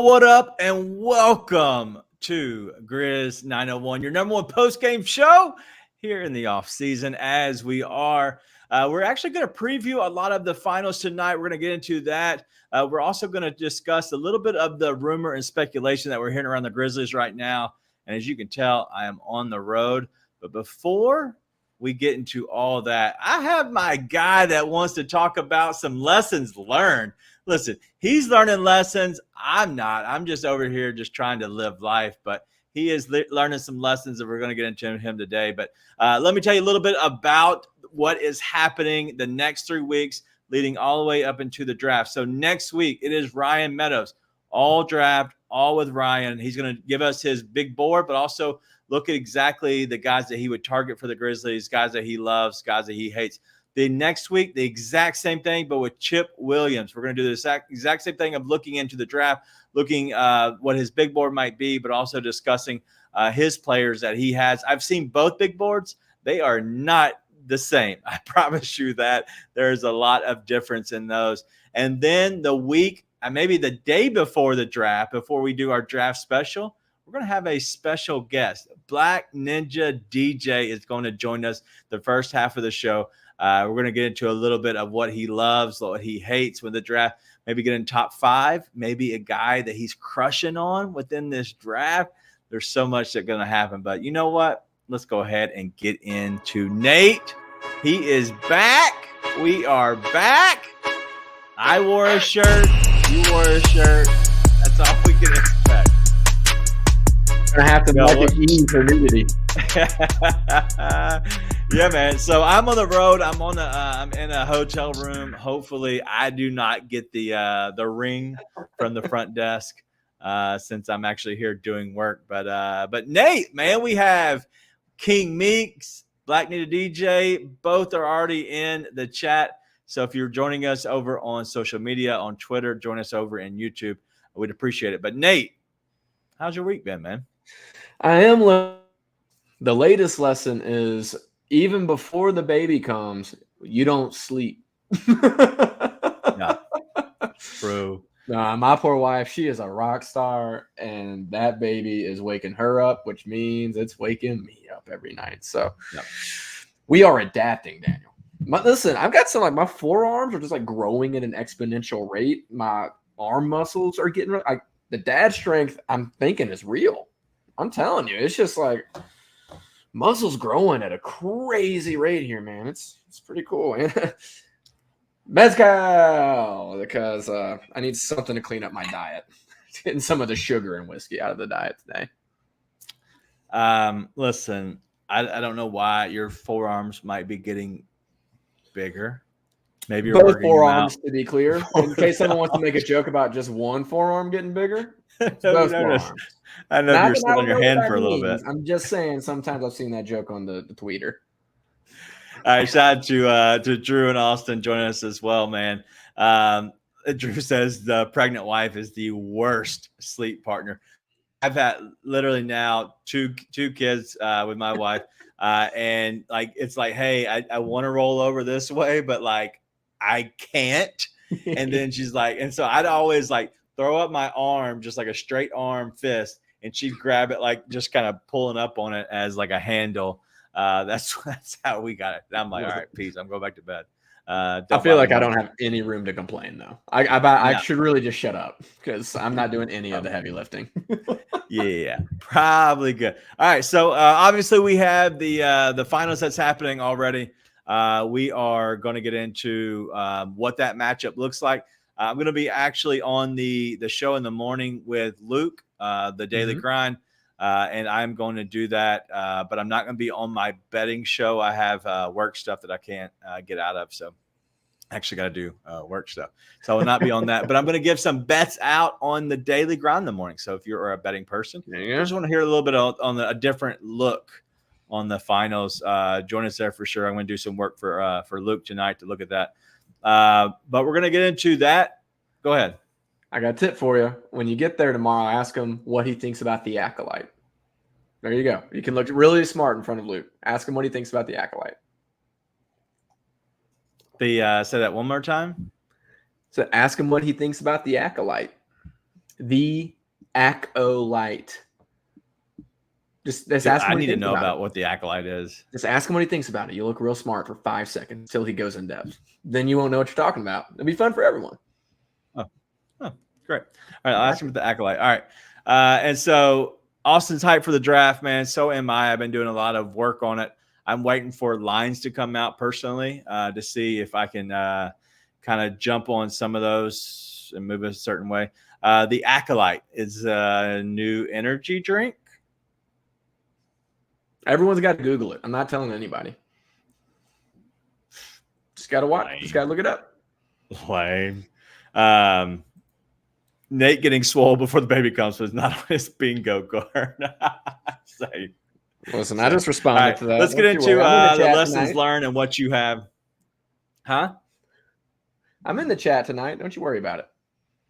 What up, and welcome to Grizz 901, your number one post-game show here in the off-season. As we're actually going to preview a lot of the finals tonight. We're going to get into that. We're also going to discuss a little bit of the rumor and speculation that we're hearing around the Grizzlies right now. And as you can tell, I am on the road. But before we get into all that, I have my guy that wants to talk about some lessons learned. Listen, he's learning lessons. I'm not. I'm just over here just trying to live life. But he is learning some lessons that we're going to get into him today. But let me tell you a little bit about what is happening the next 3 weeks leading all the way up into the draft. So next week, it is Ryan Meadows, all draft, all with Ryan. He's going to give us his big board, but also look at exactly the guys that he would target for the Grizzlies, guys that he loves, guys that he hates. The next week, the exact same thing, but with Chip Williams. We're going to do the exact same thing of looking into the draft, looking what his big board might be, but also discussing his players that he has. I've seen both big boards. They are not the same. I promise you that. There's a lot of difference in those. And then the week, maybe the day before the draft, before we do our draft special, we're going to have a special guest. Black Ninja DJ is going to join us the first half of the show. We're going to get into a little bit of what he loves, what he hates with the draft, maybe get in top 5, maybe a guy that he's crushing on within this draft. There's so much that's going to happen. But you know what? Let's go ahead and get into Nate. He is back. We are back. I wore a shirt. You wore a shirt. That's all we can expect. I have to make it easy for nudity. Yeah, man. So I'm on the road. I'm in a hotel room. Hopefully, I do not get the ring from the front desk since I'm actually here doing work. But Nate, man, we have King Meeks, Black Ninja DJ. Both are already in the chat. So if you're joining us over on social media, on Twitter, join us over in YouTube. We'd appreciate it. But Nate, how's your week been, man? I am. The latest lesson is even before the baby comes, you don't sleep. Yeah, true. My poor wife, she is a rock star, and that baby is waking her up, which means it's waking me up every night. So we are adapting, Daniel. Listen, I've got some, like, my forearms are just like growing at an exponential rate. My arm muscles are getting the dad strength I'm thinking is real. I'm telling you, it's just like muscles growing at a crazy rate here, man. It's pretty cool. Mezcal, because I need something to clean up my diet. Getting some of the sugar and whiskey out of the diet today. Listen, I don't know why your forearms might be getting bigger. Maybe you're both working forearms, to be clear. In case someone wants to make a joke about just one forearm getting bigger, it's both forearms. I know you're still on your hand for a little bit. I'm just saying, sometimes I've seen that joke on the tweeter. All right, shout out to Drew and Austin joining us as well, man. Drew says the pregnant wife is the worst sleep partner. I've had literally now two kids with my wife, and like it's like, hey, I want to roll over this way, but like I can't. And then she's like, and so I'd always like throw up my arm, just like a straight arm fist, and she'd grab it, like just kind of pulling up on it as like a handle. That's how we got it. And I'm like, all right, peace. I'm going back to bed. I feel like I don't have any room to complain, though. I should really just shut up because I'm not doing any of the heavy lifting. Yeah, probably good. All right, so obviously we have the finals that's happening already. We are going to get into what that matchup looks like. I'm going to be actually on the show in the morning with Luke, the Daily Grind, and I'm going to do that. But I'm not going to be on my betting show. I have work stuff that I can't get out of, so actually got to do work stuff. So I will not be on that. But I'm going to give some bets out on the Daily Grind in the morning. So if you're a betting person, I just want to hear a little bit on a different look on the finals. Join us there for sure. I'm going to do some work for Luke tonight to look at that. But we're going to get into that. Go ahead. I got a tip for you. When you get there tomorrow, ask him what he thinks about the Acolyte. There you go. You can look really smart in front of Luke. Ask him what he thinks about the Acolyte. Say that one more time. So ask him what he thinks about the Acolyte. The acolyte. Just Dude, ask him I what he need to thinks know about about it. what the acolyte is. Just ask him what he thinks about it. You look real smart for 5 seconds until he goes in depth. Then you won't know what you're talking about. It'll be fun for everyone. Oh, great. All right, I'll ask him about the acolyte. All right. And so Austin's hyped for the draft, man. So am I. I've been doing a lot of work on it. I'm waiting for lines to come out personally to see if I can kind of jump on some of those and move a certain way. The acolyte is a new energy drink. Everyone's got to Google it. I'm not telling anybody. Just got to watch. Lame. Just got to look it up. Lame. Nate getting swole before the baby comes was not on his bingo card. Same. Listen, I just responded to that. Let's get into the lessons learned and what you have. Huh? I'm in the chat tonight. Don't you worry about it.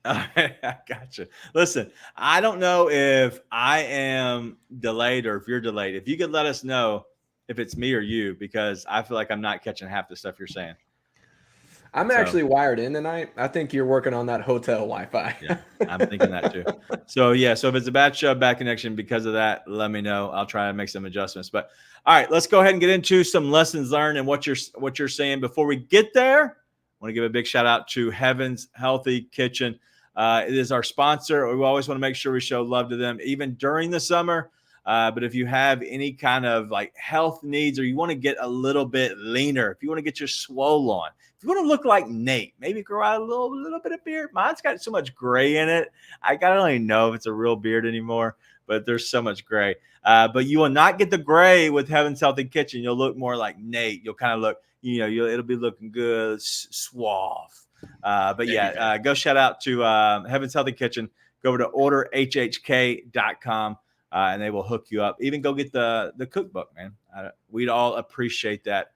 All right, I gotcha. Listen, I don't know if I am delayed or if you're delayed. If you could let us know if it's me or you, because I feel like I'm not catching half the stuff you're saying. I'm actually wired in tonight. I think you're working on that hotel Wi-Fi. Yeah, I'm thinking that too. So if it's a bad connection because of that, let me know. I'll try to make some adjustments. But all right, let's go ahead and get into some lessons learned and what you're saying. Before we get there, I want to give a big shout out to Heaven's Healthy Kitchen. It is our sponsor. We always want to make sure we show love to them, even during the summer. But if you have any kind of like health needs or you want to get a little bit leaner, if you want to get your swole on, if you want to look like Nate, maybe grow out a little bit of beard. Mine's got so much gray in it. I don't even know if it's a real beard anymore, but there's so much gray. But you will not get the gray with Heaven's Healthy Kitchen. You'll look more like Nate. You'll kind of look, it'll be looking good, suave. Go shout out to Heaven's Healthy Kitchen. Go over to orderhhk.com. And they will hook you up. Even go get the cookbook, man. We'd all appreciate that,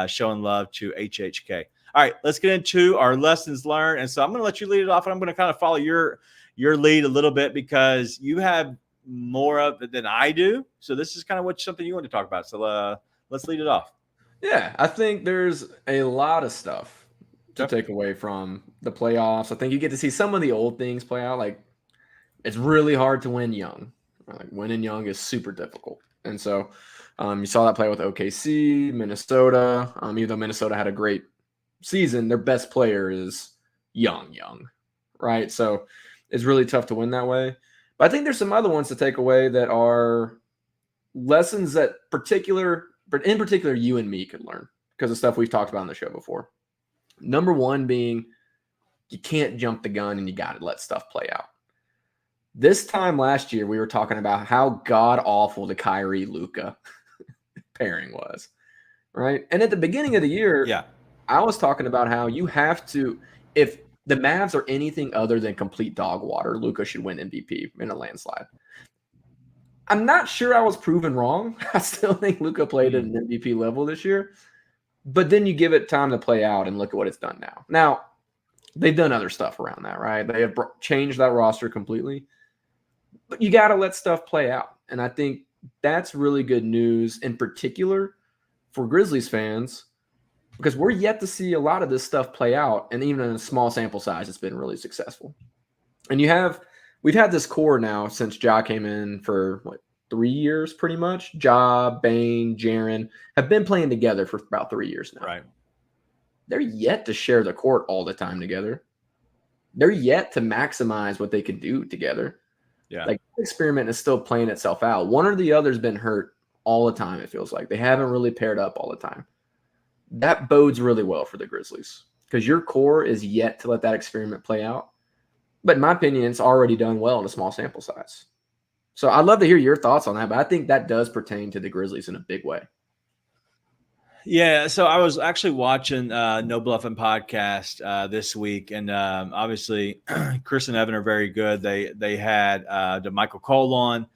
showing love to HHK. All right, let's get into our lessons learned. And so I'm going to let you lead it off, and I'm going to kind of follow your lead a little bit because you have more of it than I do. So this is kind of something you want to talk about. So let's lead it off. Yeah, I think there's a lot of stuff to take away from the playoffs. I think you get to see some of the old things play out. Like, it's really hard to win young. Like, winning young is super difficult. And so you saw that play with OKC, Minnesota. Even though Minnesota had a great season, their best player is young, right? So it's really tough to win that way. But I think there's some other ones to take away that are lessons that in particular you and me could learn because of stuff we've talked about on the show before. Number one being you can't jump the gun and you got to let stuff play out. This time last year, we were talking about how god-awful the Kyrie-Luka pairing was, right? And at the beginning of the year, I was talking about how you have to, if the Mavs are anything other than complete dog water, Luka should win MVP in a landslide. I'm not sure I was proven wrong. I still think Luka played at an MVP level this year. But then you give it time to play out and look at what it's done now. Now, they've done other stuff around that, right? They have changed that roster completely. But you got to let stuff play out. And I think that's really good news, in particular for Grizzlies fans, because we're yet to see a lot of this stuff play out. And even in a small sample size, it's been really successful. And we've had this core now since Ja came in for 3 years, pretty much. Ja, Bane, Jaren have been playing together for about 3 years now. Right. They're yet to share the court all the time together. They're yet to maximize what they can do together. Yeah. Like, the experiment is still playing itself out. One or the other's been hurt all the time, it feels like. They haven't really paired up all the time. That bodes really well for the Grizzlies because your core is yet to let that experiment play out. But in my opinion, it's already done well in a small sample size. So I'd love to hear your thoughts on that, but I think that does pertain to the Grizzlies in a big way. Yeah, so I was actually watching No Bluffing podcast this week, and obviously Chris and Evan are very good. They had DeMichael Cole on,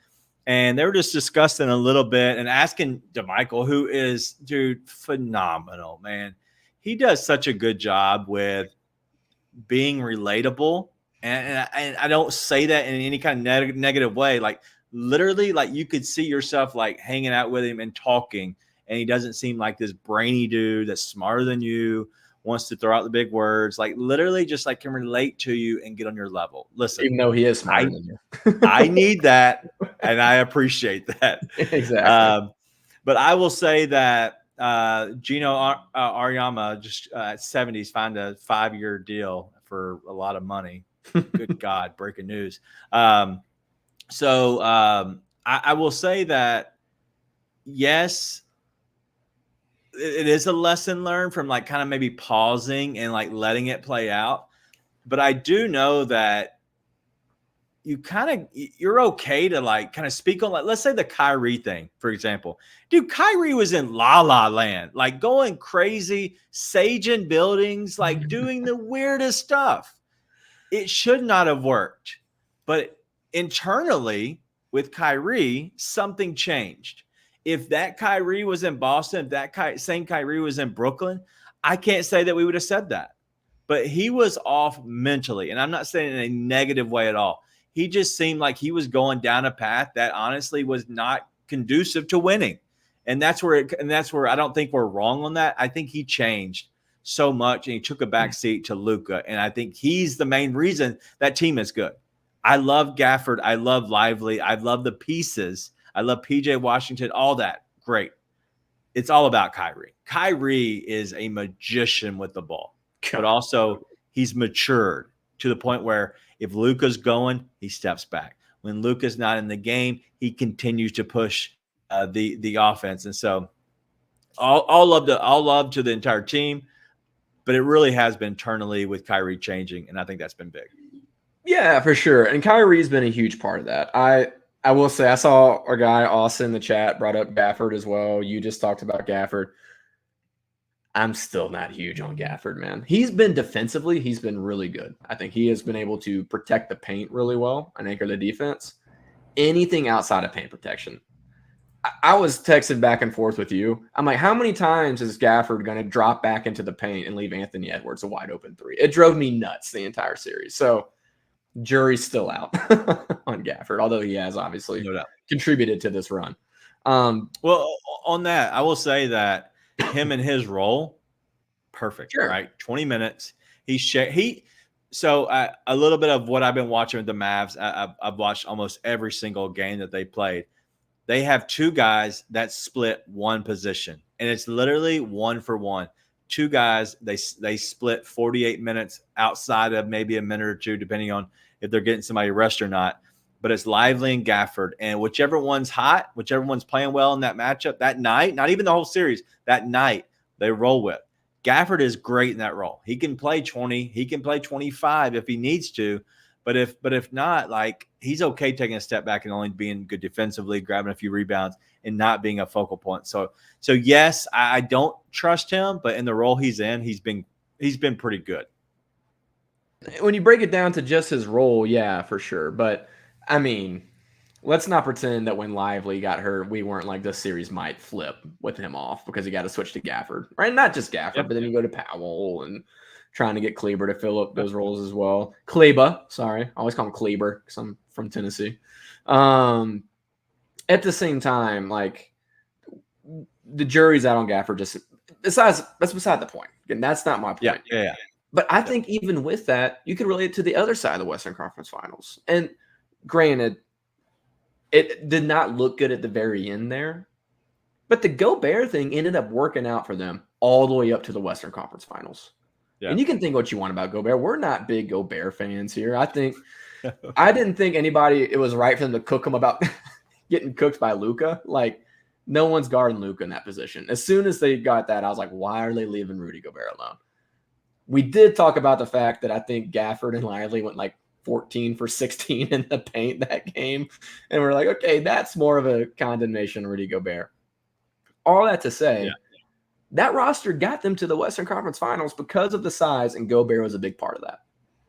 and they were just discussing a little bit and asking DeMichael, who is, dude, phenomenal, man. He does such a good job with being relatable, and I don't say that in any kind of negative way. Like, literally, like, you could see yourself like hanging out with him and talking. And he doesn't seem like this brainy dude that's smarter than you wants to throw out the big words, like literally just like can relate to you and get on your level. Listen, Even though he is smarter than you. I need that, and I appreciate that. Exactly. But I will say that Gino Aryama just at 70s signed a 5-year deal for a lot of money. Good God, breaking news. I will say that, yes, it is a lesson learned from like kind of maybe pausing and like letting it play out. But I do know that you're okay to like kind of speak on, like, let's say the Kyrie thing, for example. Dude, Kyrie was in La La Land, like going crazy, saging buildings, like doing the weirdest stuff. It should not have worked. But internally with Kyrie, something changed. If that Kyrie was in Boston, if that same Kyrie was in Brooklyn, I can't say that we would have said that. But he was off mentally. And I'm not saying in a negative way at all. He just seemed like he was going down a path that honestly was not conducive to winning. And that's where I don't think we're wrong on that. I think he changed so much and he took a back seat to Luka. And I think he's the main reason that team is good. I love Gafford. I love Lively. I love the pieces. I love PJ Washington, all that. Great. It's all about Kyrie. Kyrie is a magician with the ball, but also he's matured to the point where if Luka's going, he steps back. When Luka's not in the game, he continues to push the offense. And so all love to the entire team, but it really has been internally with Kyrie changing, and I think that's been big. Yeah, for sure. And Kyrie's been a huge part of that. I will say I saw our guy Austin in the chat brought up Gafford as well. You just talked about Gafford. I'm still not huge on Gafford, man. He's been defensively, he's been really good. I think he has been able to protect the paint really well and anchor the defense. Anything outside of paint protection. I was texting back and forth with you. I'm like, how many times is Gafford going to drop back into the paint and leave Anthony Edwards a wide open three? It drove me nuts the entire series. So jury's still out on Gafford, although he has obviously contributed to this run. Well, on that, I will say that him and his role, perfect, sure. Right? 20 minutes. So a little bit of what I've been watching with the Mavs, I've watched almost every single game that they played. They have two guys that split one position, and it's literally 1-for-1. Two guys, they split 48 minutes outside of maybe a minute or two, depending on if they're getting somebody rest or not. But it's Lively and Gafford, and whichever one's hot, whichever one's playing well in that matchup that night, not even the whole series, that night they roll with. Gafford is great in that role. He can play 20, he can play 25 if he needs to, but if not, like, he's okay taking a step back and only being good defensively, grabbing a few rebounds, and not being a focal point. So yes, I don't trust him, but in the role he's in, he's been pretty good. When you break it down to just his role, yeah, for sure. But I mean, let's not pretend that when Lively got hurt, we weren't like this series might flip with him off because he got to switch to Gafford, right? Not just Gafford, but then you go to Powell and trying to get Kleber to fill up those roles as well. Kleber, sorry. I always call him Kleber because I'm from Tennessee. At the same time, like, the jury's out on Gafford. That's beside the point. And that's not my point. Yeah. But I think even with that, you can relate it to the other side of the Western Conference Finals. And granted, it did not look good at the very end there. But the Gobert thing ended up working out for them all the way up to the Western Conference Finals. Yeah. And you can think what you want about Gobert. We're not big Gobert fans here. I didn't think it was right for them to cook him about getting cooked by Luka. Like, no one's guarding Luka in that position. As soon as they got that, I was like, why are they leaving Rudy Gobert alone? We did talk about the fact that I think Gafford and Lively went like 14 for 16 in the paint that game. And we're like, okay, that's more of a condemnation of Rudy Gobert. All that to say, that roster got them to the Western Conference Finals because of the size, and Gobert was a big part of that.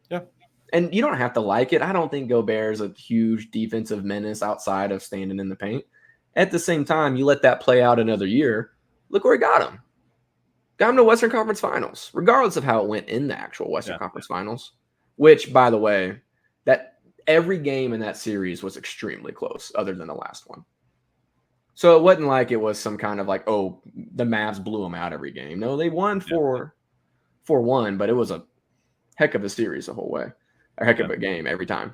Yeah. And you don't have to like it. I don't think Gobert is a huge defensive menace outside of standing in the paint. At the same time, you let that play out another year. Look where he got him. Got him to Western Conference Finals, regardless of how it went in the actual Western Conference Finals, which, by the way, that every game in that series was extremely close other than the last one. So it wasn't like it was some kind of like, oh, the Mavs blew them out every game. No, they won 4-1, but it was a heck of a series the whole way, a heck of a game every time.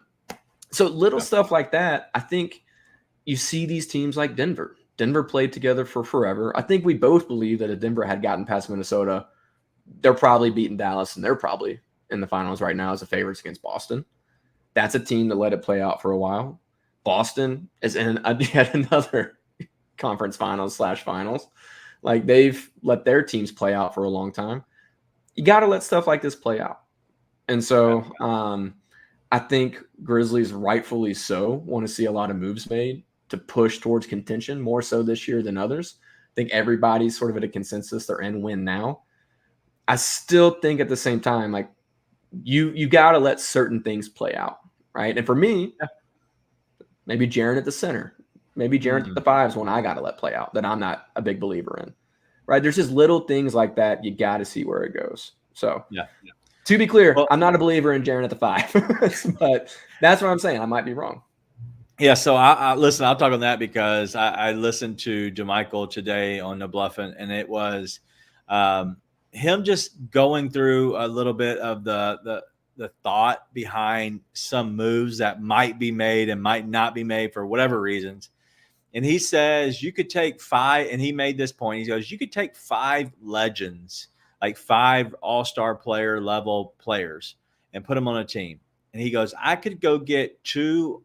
So little stuff like that, I think you see these teams like Denver. Denver played together for forever. I think we both believe that if Denver had gotten past Minnesota, they're probably beating Dallas, and they're probably in the finals right now as the favorites against Boston. That's a team that let it play out for a while. Boston is in yet another conference finals/finals. Like, they've let their teams play out for a long time. You got to let stuff like this play out. And so I think Grizzlies, rightfully so, want to see a lot of moves made to push towards contention, more so this year than others. I think everybody's sort of at a consensus. They're in win now. I still think at the same time, like, you got to let certain things play out, right? And for me, maybe Jaren at the center, maybe Jaren at the 5 is one I got to let play out that I'm not a big believer in, right? There's just little things like that. You got to see where it goes. So to be clear, I'm not a believer in Jaren at the 5, but that's what I'm saying. I might be wrong. Yeah, so I listen, I'll talk on that because I listened to JaMichael today on the Bluffin', and it was him just going through a little bit of the thought behind some moves that might be made and might not be made for whatever reasons. And he says you could take 5, and he made this point. He goes, you could take 5 legends, like 5 all-star player level players, and put them on a team. And he goes, I could go get 2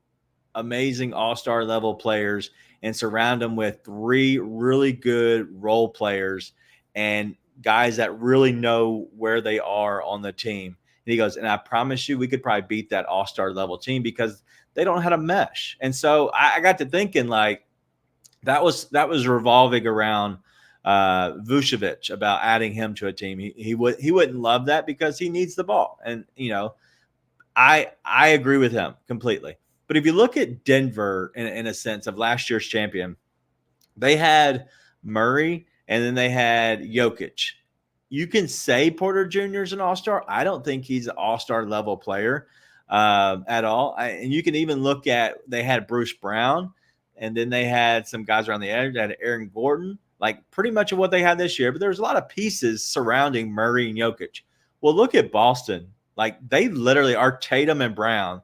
amazing all-star level players and surround them with 3 really good role players and guys that really know where they are on the team. And he goes, and I promise you, we could probably beat that all-star level team because they don't know how to mesh. And so I got to thinking, like, that was revolving around Vucevic, about adding him to a team. He wouldn't love that because he needs the ball. And, you know, I agree with him completely. But if you look at Denver in a sense of last year's champion, they had Murray and then they had Jokic. You can say Porter Jr. is an all-star. I don't think he's an all-star level player at all. And you can even look at, they had Bruce Brown, and then they had some guys around the edge. They had Aaron Gordon, like pretty much of what they had this year. But there's a lot of pieces surrounding Murray and Jokic. Well, look at Boston. Like, they literally are Tatum and Brown.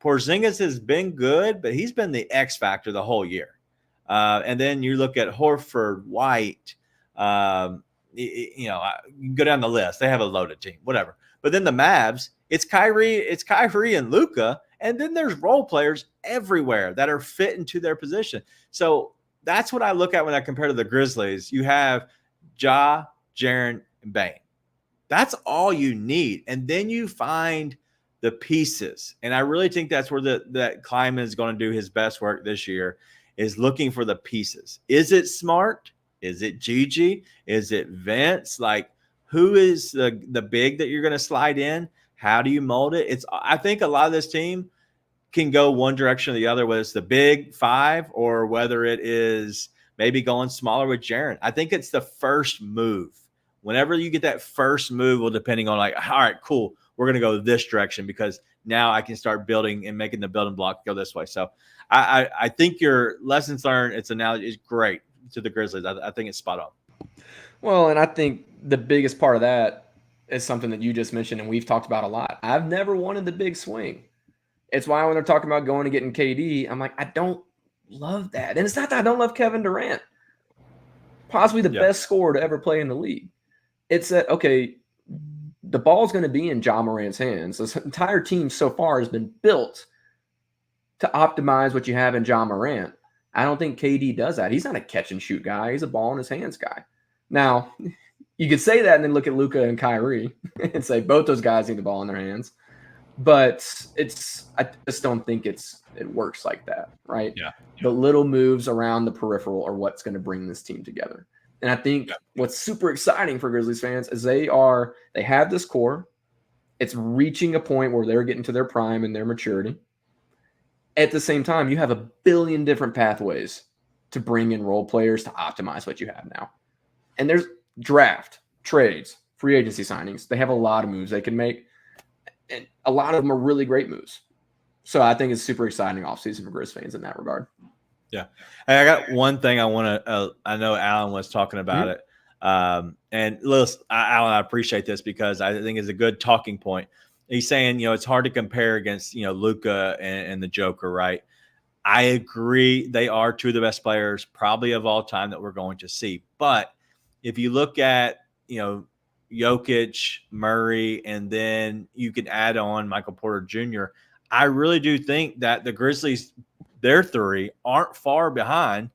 Porzingis has been good, but he's been the X factor the whole year. And then you look at Horford, White, you know, you can go down the list. They have a loaded team, whatever. But then the Mavs, it's Kyrie and Luka, and then there's role players everywhere that are fit into their position. So that's what I look at when I compare to the Grizzlies. You have Ja, Jaren, and Bane. That's all you need. And then you find the pieces. And I really think that's where that Kleiman is going to do his best work this year, is looking for the pieces. Is it Smart? Is it Gigi? Is it Vince? Like, who is the big that you're going to slide in? How do you mold it? I think a lot of this team can go one direction or the other, whether it's the big 5 or whether it is maybe going smaller with Jaren. I think it's the first move. Whenever you get that first move, well, depending on, like, all right, cool, we're going to go this direction because now I can start building and making the building block go this way. So I think your lessons learned, its analogy is great to the Grizzlies. I think it's spot on. Well, and I think the biggest part of that is something that you just mentioned and we've talked about a lot. I've never wanted the big swing. It's why when they're talking about going and getting KD, I'm like, I don't love that. And it's not that I don't love Kevin Durant, possibly the best scorer to ever play in the league. It's that, okay, the ball's going to be in Ja Morant's hands. This entire team so far has been built to optimize what you have in Ja Morant. I don't think KD does that. He's not a catch and shoot guy. He's a ball in his hands guy. Now, you could say that and then look at Luka and Kyrie and say both those guys need the ball in their hands. But I just don't think it works like that, right? Yeah. The little moves around the peripheral are what's going to bring this team together. And I think what's super exciting for Grizzlies fans is they have this core. It's reaching a point where they're getting to their prime and their maturity. At the same time, you have a billion different pathways to bring in role players to optimize what you have now. And there's draft, trades, free agency signings. They have a lot of moves they can make. And a lot of them are really great moves. So I think it's super exciting offseason for Grizz fans in that regard. Yeah. Hey, I got one thing I want to I know Alan was talking about it. And listen, Alan, I appreciate this because I think it's a good talking point. He's saying, it's hard to compare against, Luka and the Joker, right? I agree. They are two of the best players probably of all time that we're going to see. But if you look at, Jokic, Murray, and then you can add on Michael Porter Jr., I really do think that the Grizzlies, their three, aren't far behind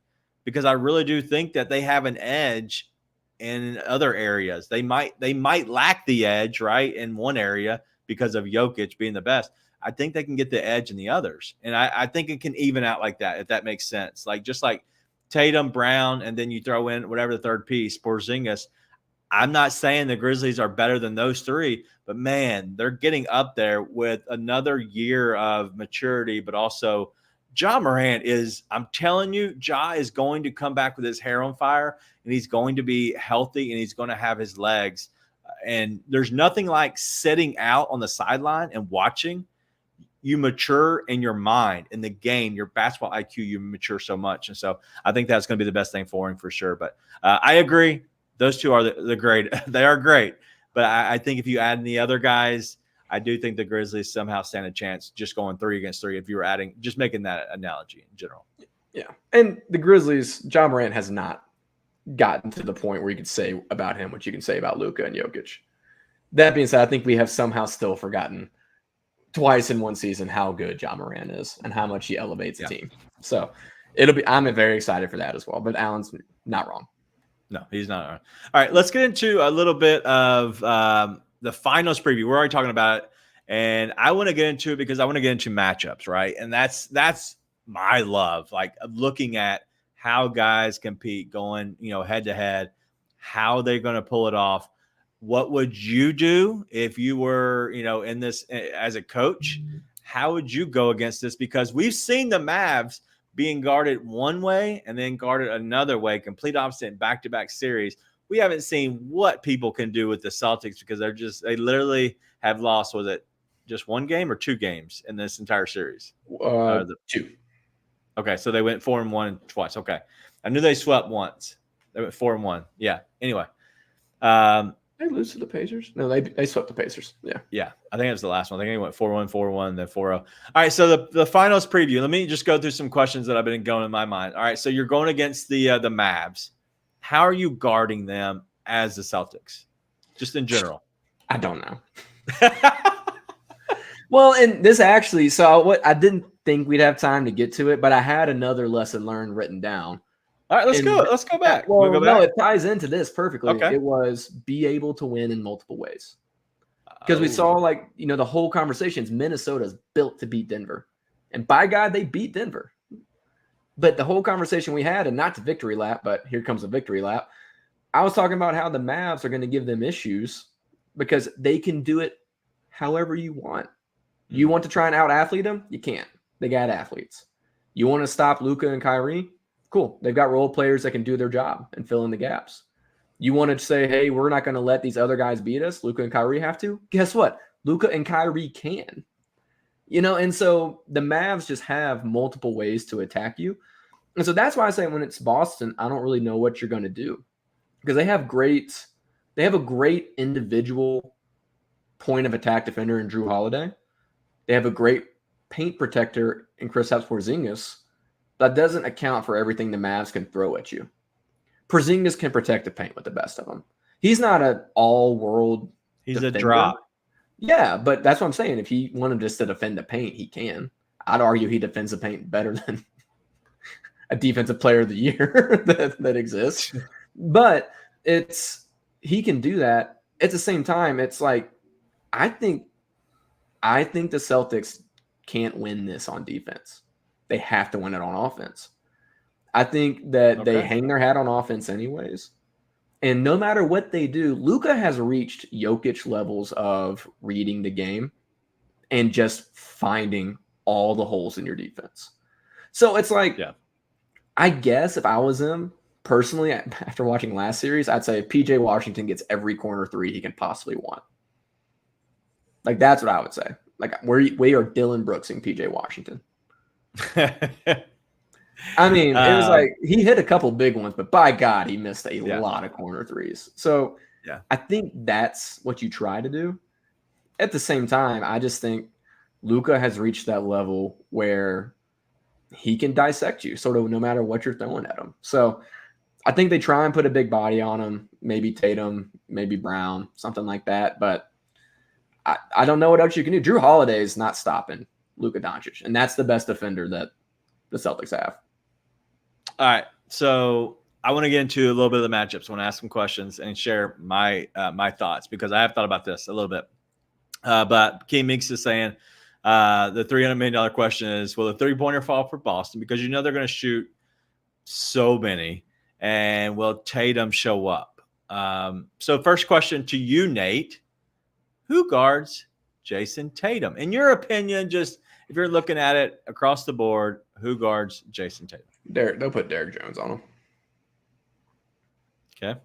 because I really do think that they have an edge in other areas. They might lack the edge, right, in one area because of Jokic being the best. I think they can get the edge in the others. And I think it can even out like that, if that makes sense. Like just like Tatum, Brown, and then you throw in whatever the third piece, Porzingis. I'm not saying the Grizzlies are better than those three, but man, they're getting up there with another year of maturity, but also Ja Morant I'm telling you, Ja is going to come back with his hair on fire and he's going to be healthy and he's going to have his legs. And there's nothing like sitting out on the sideline and watching. You mature in your mind, in the game, your basketball IQ, you mature so much. And so I think that's going to be the best thing for him for sure. But I agree. Those two are the great. They are great. But I think if you add in the other guys, I do think the Grizzlies somehow stand a chance just going 3 against 3 if you were just making that analogy in general. Yeah. And the Grizzlies, Ja Morant has not gotten to the point where you could say about him what you can say about Luka and Jokic. That being said, I think we have somehow still forgotten twice in one season how good Ja Morant is and how much he elevates the team. So I'm very excited for that as well. But Alan's not wrong. No, he's not. All right, let's get into a little bit of the finals preview. We're already talking about it, and I want to get into it because I want to get into matchups, right? And that's my love, like looking at how guys compete, going head to head, how they're going to pull it off. What would you do if you were in this as a coach? How would you go against this? Because we've seen the Mavs being guarded one way and then guarded another way, complete opposite in back-to-back series. We haven't seen what people can do with the Celtics because they literally have lost, was it just one game or 2 games in this entire series? 2. Okay, so they went 4-1 twice. Okay. I knew they swept once. They went 4-1. Yeah. Anyway. They lose to the Pacers? No, they swept the Pacers. Yeah. Yeah. I think it was the last one. I think they went 4-1, 4-1, then 4-0. All right. So the finals preview. Let me just go through some questions that have been going in my mind. All right. So you're going against the Mavs. How are you guarding them as the Celtics? Just in general. I don't know. Well, and this actually, I didn't think we'd have time to get to it, but I had another lesson learned written down. All right, let's go. Let's go back. Well, go back? No, it ties into this perfectly. Okay. It was be able to win in multiple ways. Because we saw, the whole conversation is Minnesota's built to beat Denver. And by God, they beat Denver. But the whole conversation we had, and not to victory lap, but here comes a victory lap, I was talking about how the Mavs are going to give them issues because they can do it however you want. You want to try and out-athlete them? You can't. They got athletes. You want to stop Luka and Kyrie? Cool. They've got role players that can do their job and fill in the gaps. You want to say, hey, we're not going to let these other guys beat us. Luka and Kyrie have to. Guess what? Luka and Kyrie can. And so the Mavs just have multiple ways to attack you. And so that's why I say when it's Boston, I don't really know what you're going to do because they have a great individual point of attack defender in Drew Holiday. They have a great paint protector in Kristaps Porzingis. That doesn't account for everything the Mavs can throw at you. Porzingis can protect the paint with the best of them. He's not an all-world He's defender. A drop. Yeah, but that's what I'm saying. If he wanted just to defend the paint, he can. I'd argue he defends the paint better than a defensive player of the year that exists. But he can do that. At the same time, it's like I think the Celtics can't win this on defense. They have to win it on offense. I think that they hang their hat on offense anyways. And no matter what they do, Luka has reached Jokic levels of reading the game and just finding all the holes in your defense. So it's like, I guess if I was him, personally, after watching last series, I'd say PJ Washington gets every corner 3 he can possibly want. Like, that's what I would say. Like, we are Dylan Brooksing PJ Washington. I mean, it was like he hit a couple big ones, but by God, he missed a lot of corner threes. So Yeah. I think that's what you try to do. At the same time, I just think Luka has reached that level where he can dissect you sort of no matter what you're throwing at him. So I think they try and put a big body on him, maybe Tatum, maybe Brown, something like that. But I don't know what else you can do. Drew Holiday is not stopping Luka Doncic, and that's the best defender that the Celtics have. All right. So I want to get into a little bit of the matchups. I want to ask some questions and share my my thoughts because I have thought about this a little bit. But King Meeks is saying the $300 million question is, will the three-pointer fall for Boston? Because you know they're going to shoot so many. And will Tatum show up? So first question to you, Nate. Who guards Jason Tatum? In your opinion, just if you're looking at it across the board, who guards Jason Tatum? They'll put Derrick Jones on him. Okay.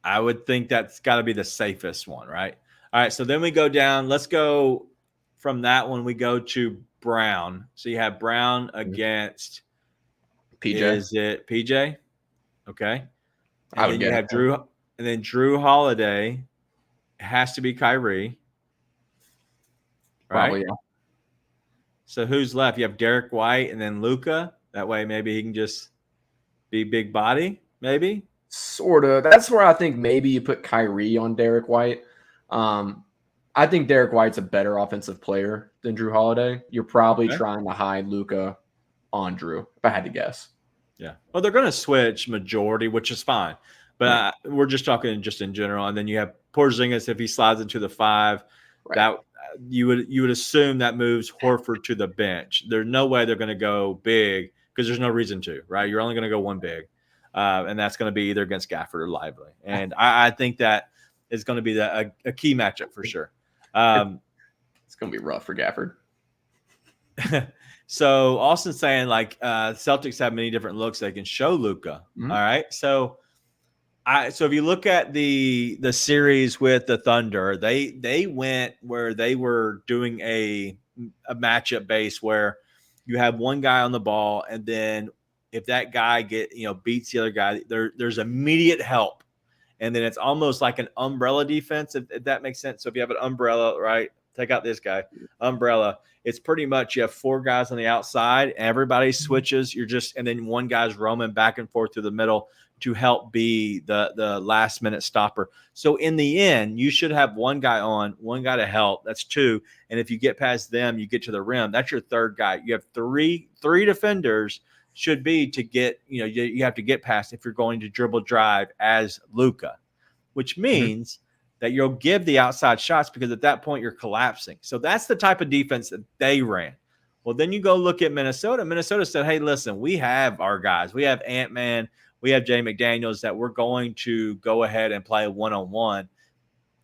I would think that's got to be the safest one, right? All right. So then we go down. Let's go from that one. We go to Brown. So you have Brown against PJ. Is it PJ? Okay. I And would then you get have it. Drew, and then Drew Holiday. It has to be Kyrie. Right? Probably, yeah. So who's left? You have Derek White and then Luka. That way maybe he can just be big body, maybe. Sort of. That's where I think maybe you put Kyrie on Derek White. I think Derek White's a better offensive player than Drew Holiday. You're probably trying to hide Luka on Drew, if I had to guess. Yeah. Well, they're going to switch majority, which is fine. But we're just talking just in general. And then you have Porzingis if he slides into the 5. Right. That you would assume that moves Horford to the bench. There's no way they're going to go big because there's no reason to, right? You're only going to go one big. And that's going to be either against Gafford or Lively. And I think that is going to be a key matchup for sure. It's going to be rough for Gafford. So Austin's saying like Celtics have many different looks they can show Luka. Mm-hmm. All right. So if you look at the series with the Thunder, they went where they were doing a matchup base where you have one guy on the ball, and then if that guy beats the other guy, there's immediate help, and then it's almost like an umbrella defense, if that makes sense. So if you have an umbrella, right, take out this guy, umbrella. It's pretty much you have 4 guys on the outside, everybody switches. And then one guy's roaming back and forth through the middle to help be the last minute stopper. So in the end, you should have one guy on, one guy to help. That's 2. And if you get past them, you get to the rim. That's your 3rd guy. You have three defenders should be to get, you have to get past if you're going to dribble drive as Luka, which means that you'll give the outside shots because at that point you're collapsing. So that's the type of defense that they ran. Well, then you go look at Minnesota. Minnesota said, hey, listen, we have our guys. We have Ant-Man. We have Jay McDaniels that we're going to go ahead and play one-on-one.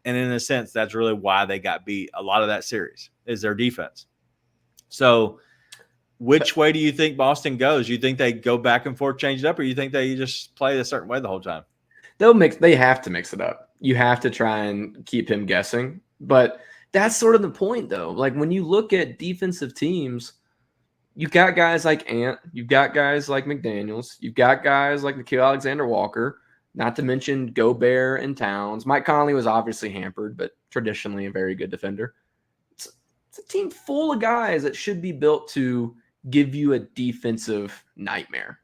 And in a sense, that's really why they got beat. A lot of that series is their defense. So which way do you think Boston goes? You think they go back and forth, change it up, or you think they just play a certain way the whole time? They have to mix it up. You have to try and keep him guessing. But that's sort of the point, though. Like when you look at defensive teams, you've got guys like Ant, you've got guys like McDaniels, you've got guys like Nickeil Alexander-Walker, not to mention Gobert and Towns. Mike Conley was obviously hampered, but traditionally a very good defender. It's a team full of guys that should be built to give you a defensive nightmare,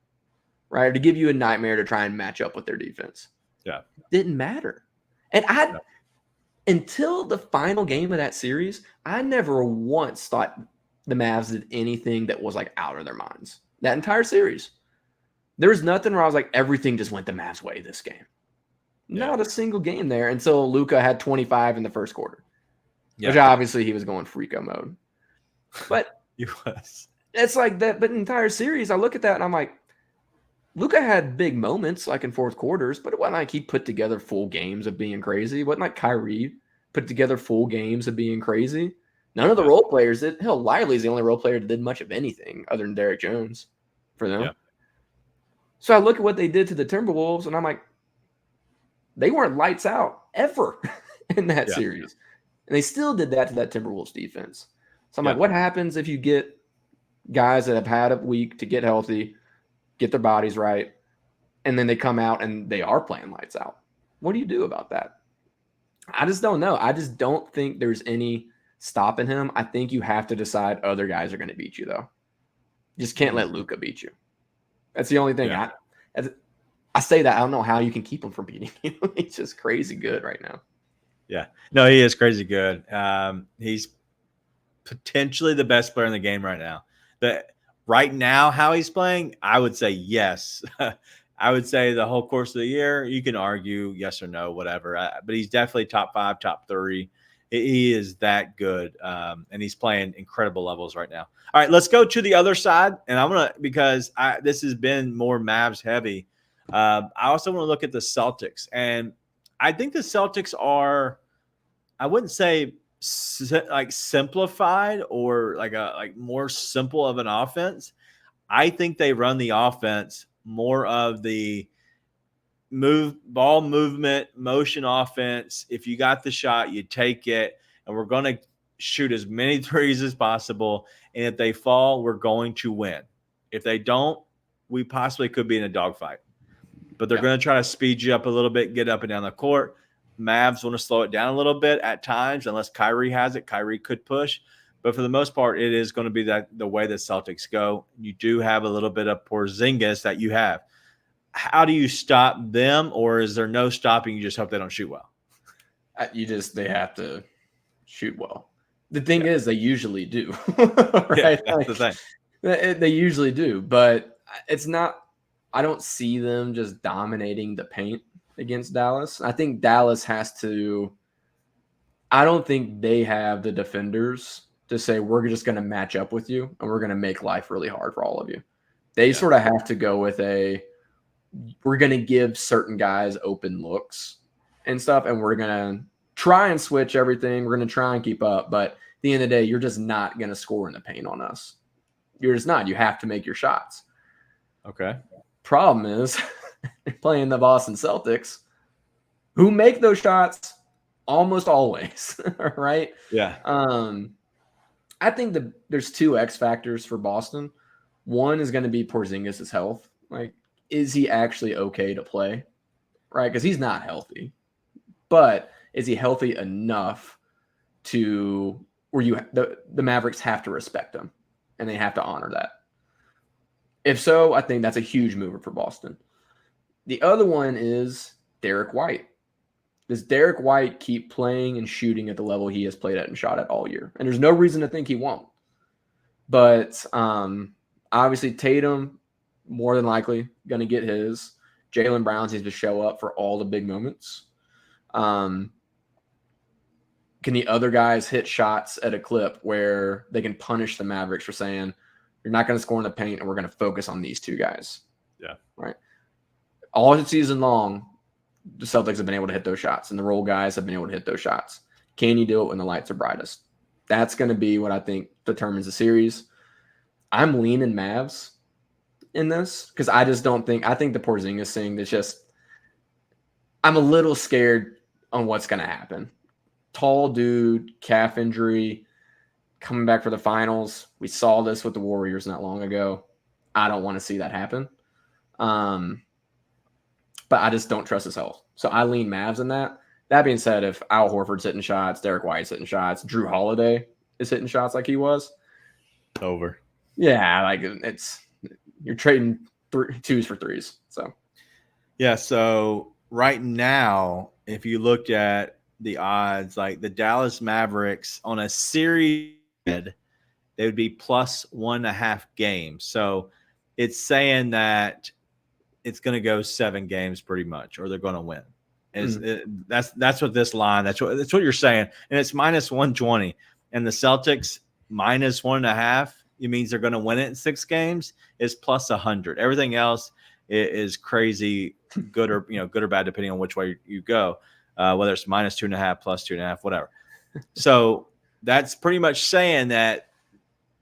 right? Or to give you a nightmare to try and match up with their defense. Yeah. Didn't matter. And until the final game of that series, I never once thought the Mavs did anything that was like out of their minds. That entire series. There was nothing where I was like, everything just went the Mavs' way this game. Yeah. Not a single game there until Luka had 25 in the first quarter. Yeah. Which obviously he was going freako mode. But he was. It's like that. But the entire series, I look at that and I'm like, Luka had big moments like in fourth quarters, but it wasn't like he put together full games of being crazy. It wasn't like Kyrie put together full games of being crazy. None of the role players did. Hell, Lively's the only role player that did much of anything other than Derrick Jones for them. Yeah. So I look at what they did to the Timberwolves, and I'm like, they weren't lights out ever in that series. And they still did that to that Timberwolves defense. So I'm like, what happens if you get guys that have had a week to get healthy, get their bodies right, and then they come out and they are playing lights out. What do you do about that? I just don't know. I just don't think there's any stopping him. I think you have to decide other guys are going to beat you, though. You just can't let Luka beat you. That's the only thing. Yeah. I say that. I don't know how you can keep him from beating you. He's just crazy good right now. Yeah. No, he is crazy good. He's potentially the best player in the game right now. But right now, how he's playing, I would say yes. I would say the whole course of the year, you can argue yes or no, whatever. But he's definitely top 5, top 3. He is that good, and he's playing incredible levels right now. All right, let's go to the other side, and I'm gonna because this has been more Mavs heavy. I also want to look at the Celtics, and I think the Celtics are, I wouldn't say like simplified or like more simple of an offense. I think they run the offense more of the ball movement, motion offense. If you got the shot, you take it, and we're going to shoot as many threes as possible. And if they fall, we're going to win. If they don't, we possibly could be in a dogfight. But they're going to try to speed you up a little bit, get up and down the court. Mavs want to slow it down a little bit at times, unless Kyrie has it. Kyrie could push. But for the most part, it is going to be the way the Celtics go. You do have a little bit of Porzingis that you have. How do you stop them, or is there no stopping? You just hope they don't shoot well. They have to shoot well. The thing is, they usually do. Right? Yeah, that's the thing. They usually do, but it's not. I don't see them just dominating the paint against Dallas. I think Dallas has to. I don't think they have the defenders to say we're just going to match up with you and we're going to make life really hard for all of you. They sort of have to go with we're going to give certain guys open looks and stuff, and we're going to try and switch everything. We're going to try and keep up, but at the end of the day, you're just not going to score in the paint on us. You're just not. You have to make your shots. Okay. Problem is playing the Boston Celtics, who make those shots almost always, right? Yeah. I think there's 2 X factors for Boston. One is going to be Porzingis' health. Like, is he actually okay to play? Right? Because he's not healthy. But is he healthy enough to where the Mavericks have to respect him and they have to honor that? If so, I think that's a huge mover for Boston. The other one is Derek White. Does Derek White keep playing and shooting at the level he has played at and shot at all year? And there's no reason to think he won't. But obviously Tatum, more than likely, going to get his. Jaylen Brown needs to show up for all the big moments. Can the other guys hit shots at a clip where they can punish the Mavericks for saying, you're not going to score in the paint and we're going to focus on these 2 guys? Yeah. Right. All season long, the Celtics have been able to hit those shots, and the role guys have been able to hit those shots. Can you do it when the lights are brightest? That's going to be what I think determines the series. I'm leaning Mavs in this because I just don't think – I think the Porzingis thing is just – I'm a little scared on what's going to happen. Tall dude, calf injury, coming back for the finals. We saw this with the Warriors not long ago. I don't want to see that happen. But I just don't trust his health. So I lean Mavs in that. That being said, if Al Horford's hitting shots, Derek White's hitting shots, Drew Holiday is hitting shots like he was. Over. Yeah, like you're trading 2s for 3s. So yeah, so right now, if you look at the odds, like the Dallas Mavericks on a series, they would be plus 1.5 games. So it's saying that it's going to go 7 games pretty much, or they're going to win. That's what this line. That's what you're saying, and it's minus 120. And the Celtics minus 1.5. It means they're going to win it in 6 games. Is plus 100. Everything else is crazy, good or good or bad depending on which way you go. Whether it's minus 2.5, plus 2.5, whatever. So that's pretty much saying that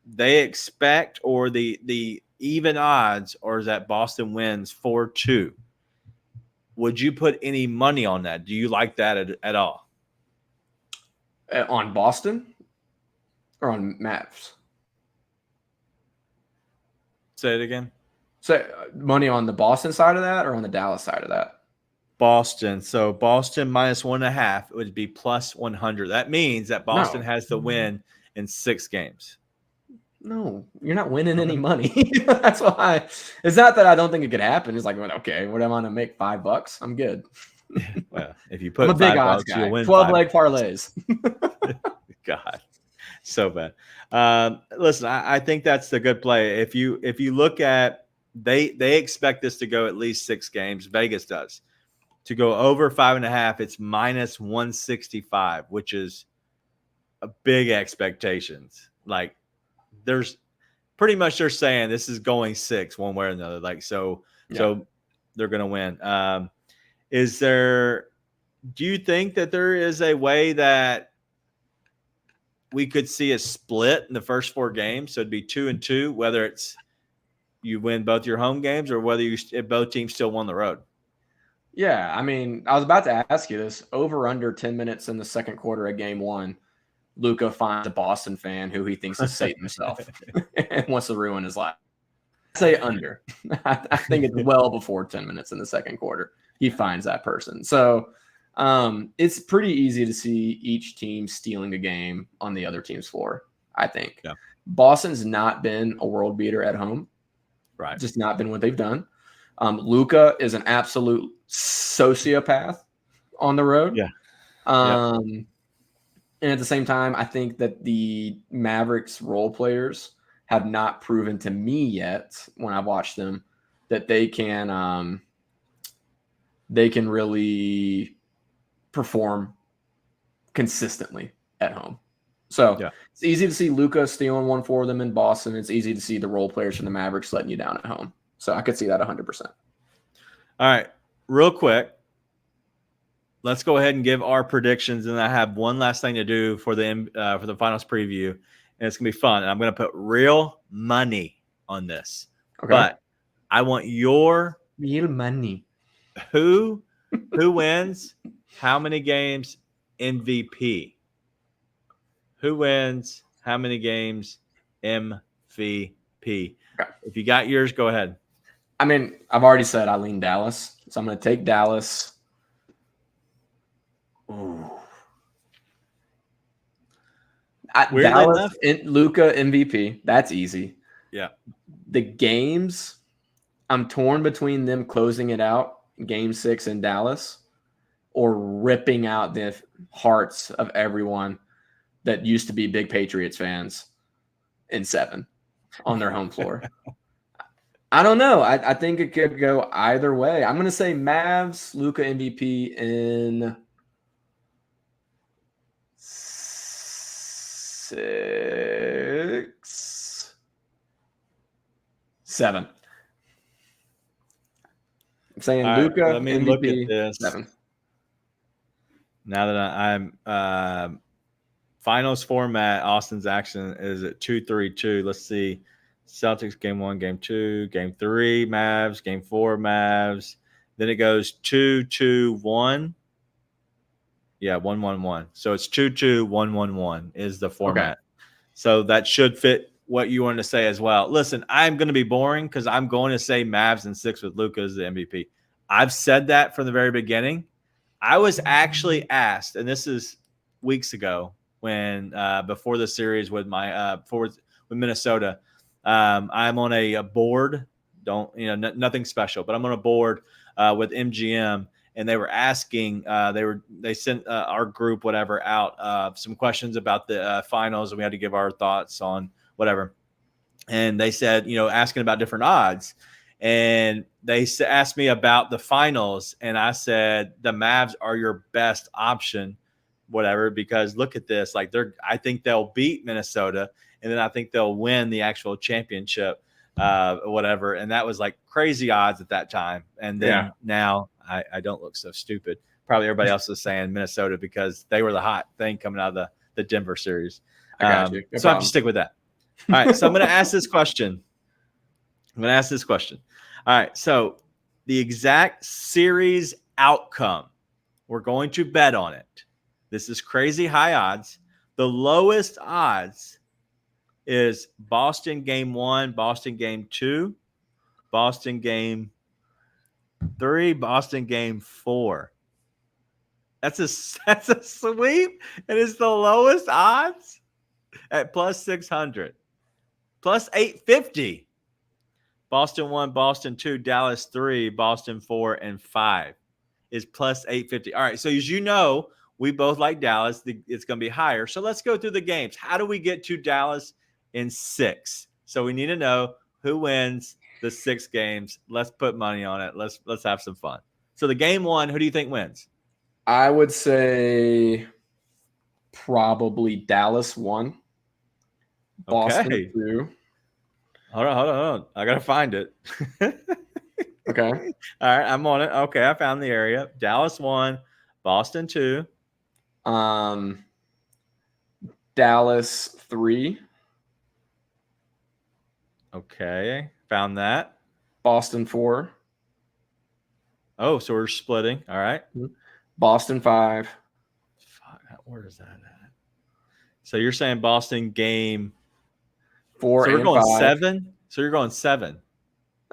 they expect, or the even odds are that Boston wins 4-2. Would you put any money on that? Do you like that at all? On Boston or on Mavs? Say it again. So money on the Boston side of that or on the Dallas side of that? Boston. So Boston -1.5 would be +100. That means that Boston No. has to win in 6 games. No, you're not winning any money. That's why. It's not that I don't think it could happen. It's like, well, okay, what am I going to make? $5? I'm good. Well, if you I'm put a big odds $5, guy. you'll win 12 $5. leg parlays. God, so bad. Listen, I think that's the good play. If you look at they expect this to go at least 6 games. Vegas does. To go over 5.5, it's -165, which is a big expectations. Like there's pretty much they're saying this is going 6 one way or another. Like so they're gonna win. Do you think that there is a way that we could see a split in the first 4 games? So it'd be 2-2, whether it's you win both your home games or whether if both teams still won the road. Yeah, I mean, I was about to ask you this. Over under 10 minutes in the second quarter of game 1, Luka finds a Boston fan who he thinks is Satan himself and wants to ruin his life. I say under. I think it's well before 10 minutes in the second quarter. He finds that person. So it's pretty easy to see each team stealing a game on the other team's floor, I think. Yeah. Boston's not been a world beater at home. Right. Just not been what they've done. Luka is an absolute sociopath on the road. Yeah. And at the same time, I think that the Mavericks role players have not proven to me yet when I've watched them that they can really perform consistently at home. So It's easy to see Luka stealing one for them in Boston. It's easy to see the role players from the Mavericks letting you down at home. So I could see that 100%. All right, real quick. Let's go ahead and give our predictions, and I have one last thing to do for the finals preview, and it's gonna be fun. And I'm gonna put real money on this, but I want your real money. Who wins? How many games? MVP. Who wins? How many games? MVP. Okay. If you got yours, go ahead. I mean, I've already said I lean Dallas, so I'm going to take Dallas. Ooh. Dallas, Luka MVP. That's easy. Yeah. The games, I'm torn between them closing it out, Game 6 in Dallas, or ripping out the hearts of everyone that used to be big Patriots fans in 7 on their home floor. I don't know. I think it could go either way. I'm going to say Mavs, Luka MVP in 6, 7. I'm saying Luka MVP, look at this. 7. Now that I'm finals format, Austin's action is at 2-3-2. Let's see. Celtics game 1, game 2, game 3, Mavs, game 4, Mavs. Then it goes 2-2-1. Yeah, 1-1-1. So it's 2-2-1-1-1 is the format. Okay. So that should fit what you wanted to say as well. Listen, I'm going to be boring because I'm going to say Mavs in 6 with Luka as the MVP. I've said that from the very beginning. I was actually asked, and this is weeks ago when before the series with my with Minnesota. I'm on a board. Nothing special, but I'm on a board with MGM, and they were asking. They sent our group out some questions about the finals, and we had to give our thoughts on whatever. And they said, asking about different odds. And they asked me about the finals, and I said the Mavs are your best option, whatever, because look at this. Like I think they'll beat Minnesota, and then I think they'll win the actual championship, whatever. And that was like crazy odds at that time. And then now I don't look so stupid. Probably everybody else is saying Minnesota because they were the hot thing coming out of the Denver series. I got you. So I have to stick with that. All right, so I'm going to ask this question. All right, so the exact series outcome, we're going to bet on it. This is crazy high odds. The lowest odds is Boston game 1, Boston game 2, Boston game 3, Boston game 4. That's a sweep, and it's the lowest odds at plus 600, plus 850. Boston 1, Boston 2, Dallas 3, Boston 4, and 5 is plus 850. All right, so as you know, we both like Dallas. It's going to be higher. So let's go through the games. How do we get to Dallas in 6? So we need to know who wins the 6 games. Let's put money on it. Let's have some fun. So the game 1, who do you think wins? I would say probably Dallas 1, Boston 2. Hold on. I got to find it. Okay. All right, I'm on it. Okay, I found the area. Dallas 1, Boston 2. Dallas 3. Okay, found that. Boston 4. Oh, so we're splitting. All right. Boston 5. Fuck, where is that at? So you're saying Boston game 4 so we're and going 5. 7? So you're going 7.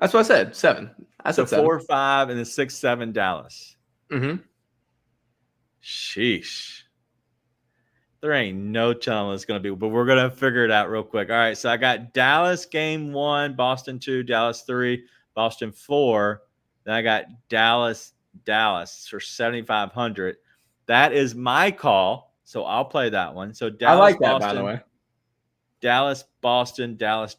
That's what I said. 7. I said 7. 4, 5, and then 6, 7 Dallas. Mm-hmm. Sheesh. There ain't no telling what it's going to be, but we're going to figure it out real quick. All right, so I got Dallas game 1, Boston 2, Dallas 3, Boston 4. Then I got Dallas for 7,500. That is my call, so I'll play that one. So Dallas, I like that, Boston, by the way. Dallas, Boston, Dallas.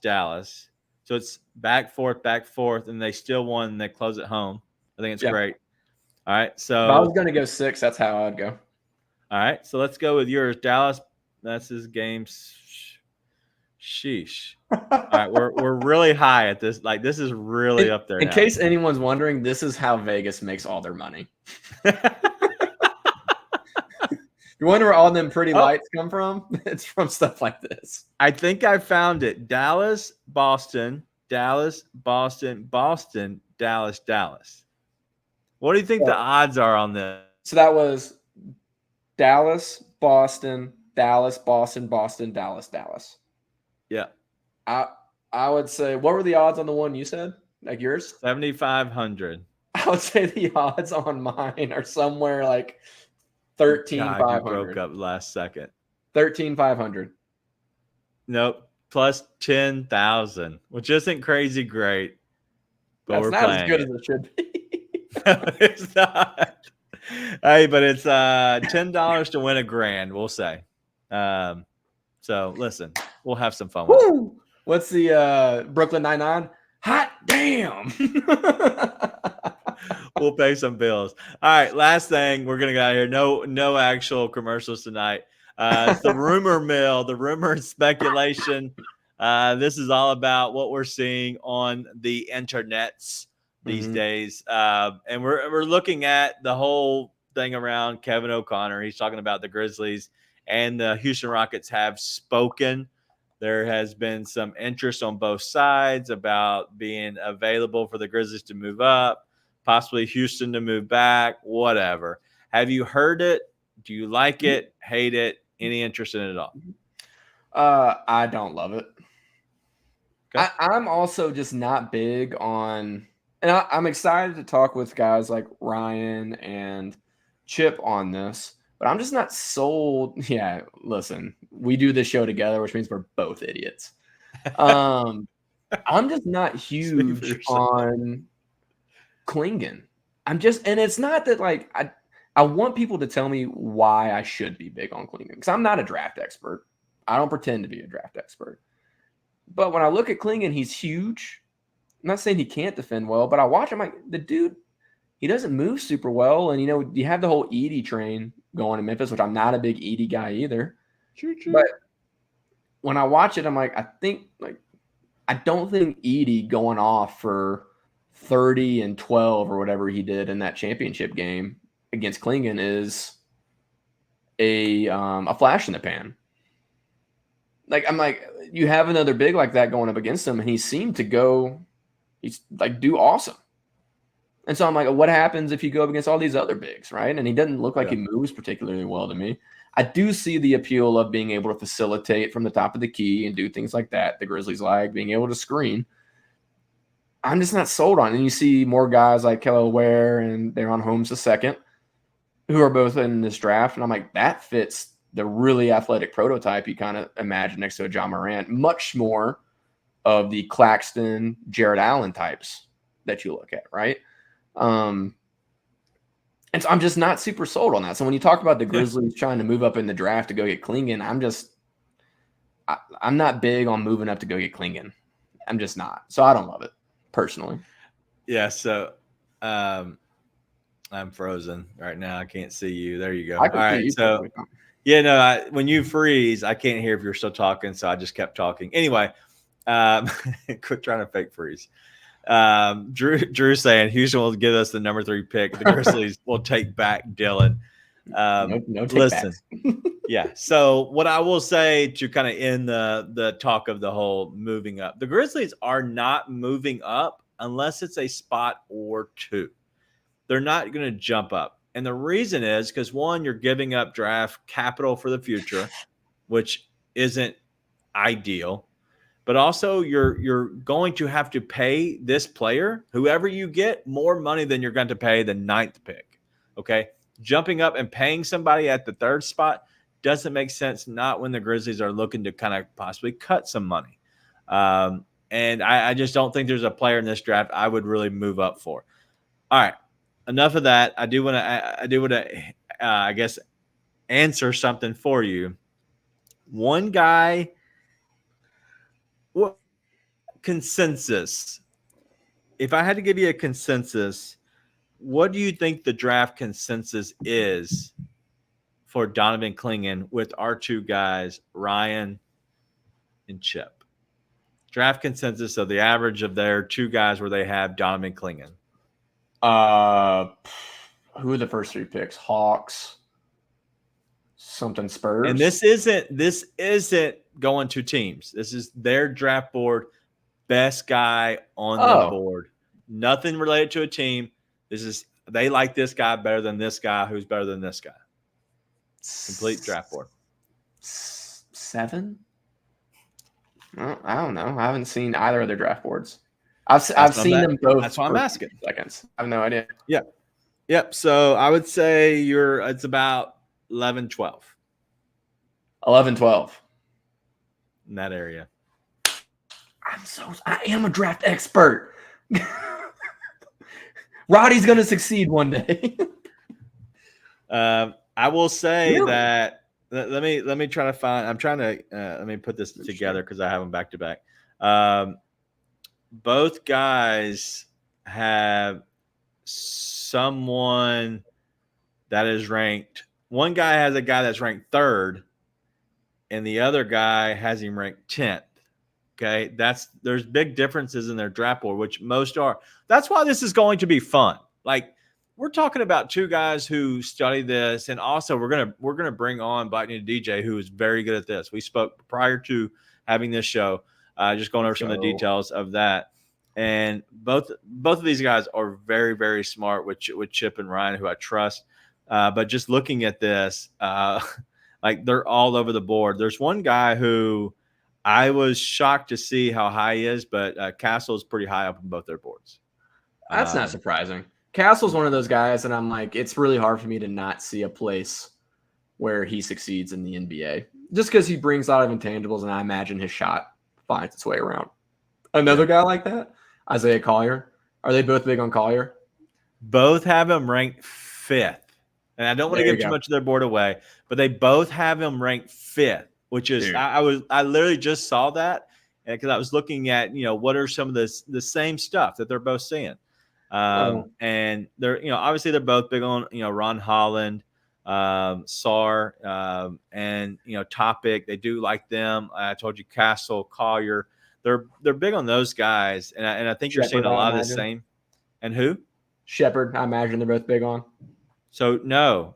So it's back, forth, and they still won, and they close at home. I think it's great. All right, so if I was going to go 6, that's how I'd go. All right, so let's go with yours. Dallas, that's his game. Sheesh. All right, we're really high at this. Like, this is really up there. In case anyone's wondering, this is how Vegas makes all their money. You wonder where all them pretty lights come from? It's from stuff like this. I think I found it. Dallas, Boston, Dallas, Boston, Boston, Dallas. What do you think the odds are on this? So that was Dallas, Boston, Boston, Dallas. Yeah. I would say, what were the odds on the one you said? Like yours? 7,500. I would say the odds on mine are somewhere like 13,500. You broke up last second. 13,500. Nope. Plus 10,000, which isn't crazy great. But that's not as good as it should be. No, it's not. Hey, but it's $10 to win $1,000, we'll say. So listen, we'll have some fun with it. What's the Brooklyn Nine-Nine? Hot damn. We'll pay some bills. All right, last thing, we're gonna get out of here. No actual commercials tonight. It's the rumor mill, the rumor and speculation. This is all about what we're seeing on the internets these days. And we're looking at the whole thing around Kevin O'Connor. He's talking about the Grizzlies and the Houston Rockets have spoken. There has been some interest on both sides about being available for the Grizzlies to move up, possibly Houston to move back, whatever. Have you heard it? Do you like it? Hate it? Any interest in it at all? I don't love it. Okay. I'm also just not big on, and I'm excited to talk with guys like Ryan and Chip on this, but I'm just not sold. Yeah, listen, we do this show together, which means we're both idiots. I'm just not huge on Klingon. And it's not that like I want people to tell me why I should be big on Klingon, because I'm not a draft expert. I don't pretend to be a draft expert. But when I look at Klingon, he's huge. I'm not saying he can't defend well, but I watch him like the dude, he doesn't move super well. And, you have the whole Edey train going in Memphis, which I'm not a big Edey guy either. Choo-choo. But when I watch it, I'm like, I don't think Edey going off for 30 and 12 or whatever he did in that championship game against Klingon is a flash in the pan. Like, I'm like, you have another big like that going up against him, and he seemed to do awesome. And so I'm like, what happens if you go up against all these other bigs, right? And he doesn't look like Yeah. he moves particularly well to me. I do see the appeal of being able to facilitate from the top of the key and do things like that. The Grizzlies like being able to screen. I'm just not sold on it. And you see more guys like Kelly Ware and Daron Holmes II, who are both in this draft. And I'm like, that fits the really athletic prototype you kind of imagine next to a John Morant, much more of the Claxton, Jared Allen types that you look at, right? And so I'm just not super sold on that. So when you talk about the Grizzlies trying to move up in the draft to go get Klingon, I'm not big on moving up to go get Klingon. I'm just not. So I don't love it personally. Yeah. So I'm frozen right now. I can't see you. There you go. I All right. So yeah, no, when you freeze, I can't hear if you're still talking. So I just kept talking. Anyway, quit trying to fake freeze. Drew saying Houston will give us the number 3 pick. The Grizzlies will take back Dylan. No listen, yeah. So what I will say to kind of end the talk of the whole moving up, the Grizzlies are not moving up unless it's a spot or 2. They're not going to jump up. And the reason is because, one, you're giving up draft capital for the future, which isn't ideal. But also you're going to have to pay this player, whoever you get, more money than you're going to pay the 9th pick. Okay. Jumping up and paying somebody at the 3rd spot doesn't make sense. Not when the Grizzlies are looking to kind of possibly cut some money. And I just don't think there's a player in this draft I would really move up for. All right. Enough of that. I do want to, I guess, answer something for you. One guy, what consensus? If I had to give you a consensus, what do you think the draft consensus is for Donovan Klingon with our 2 guys, Ryan and Chip? Draft consensus of the average of their 2 guys where they have Donovan Klingon. Who are the first 3 picks? Hawks, something Spurs. And this isn't going to teams. This is their draft board, best guy on the board. Nothing related to a team. This is, they like this guy better than this guy, who's better than this guy. Complete draft board. 7? I don't know. I haven't seen either of their draft boards. I've seen them both. That's why I'm asking. Seconds. I have no idea. Yeah. Yep. So I would say it's about 11, 12. 11, 12. In that area. I am a draft expert. Roddy's going to succeed one day. I will say that let me try to find. I'm trying to let me put this together because I have them back to back. Both guys have someone that is ranked. One guy has a guy that's ranked 3rd, and the other guy has him ranked 10th. Okay, there's big differences in their draft board, which most are. That's why this is going to be fun. Like, we're talking about 2 guys who study this, and also we're gonna bring on Blackney DJ, who is very good at this. We spoke prior to having this show, just going over some of the details of that. And both of these guys are very, very smart with Chip and Ryan, who I trust. But just looking at this, like, they're all over the board. There's one guy who I was shocked to see how high he is, but Castle is pretty high up on both their boards. That's not surprising. Castle's one of those guys, and I'm like, it's really hard for me to not see a place where he succeeds in the NBA, just because he brings a lot of intangibles, and I imagine his shot finds its way around. Another guy like that, Isaiah Collier. Are they both big on Collier? Both have him ranked 5th. And I don't want to give too much of their board away, but they both have him ranked 5th, which is, I literally just saw that because I was looking at, what are some of the same stuff that they're both seeing. And they're, obviously they're both big on, Ron Holland, Sar, and, Topic. They do like them. I told you Castle, Collier. They're big on those guys. And I think you're seeing a lot of the same. And who? Shepard, I imagine they're both big on. So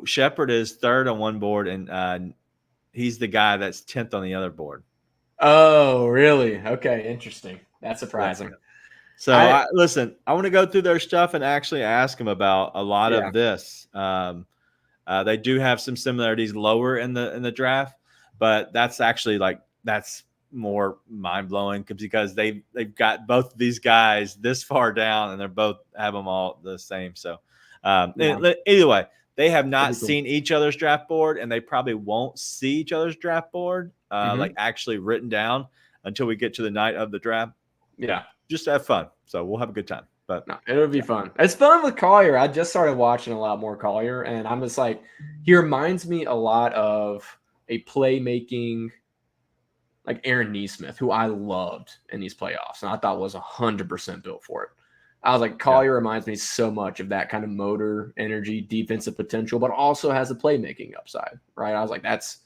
Shepard is 3rd on one board, and he's the guy that's 10th on the other board. Oh, really? Okay, interesting. That's surprising. So listen, I want to go through their stuff and actually ask them about a lot Yeah. of this. They do have some similarities lower in the draft, but that's actually that's more mind blowing because they've got both of these guys this far down and they're both have them all the same. So either way, they have not seen each other's draft board and they probably won't see each other's draft board like actually written down until we get to the night of the draft. Yeah. Just have fun. So we'll have a good time. But no, it'll be fun. It's fun with Collier. I just started watching a lot more Collier, and I'm just like, he reminds me a lot of a playmaking, like Aaron Neesmith, who I loved in these playoffs, and I thought was 100% built for it. I was like, Collier reminds me so much of that kind of motor, energy, defensive potential, but also has a playmaking upside, right? I was like, that's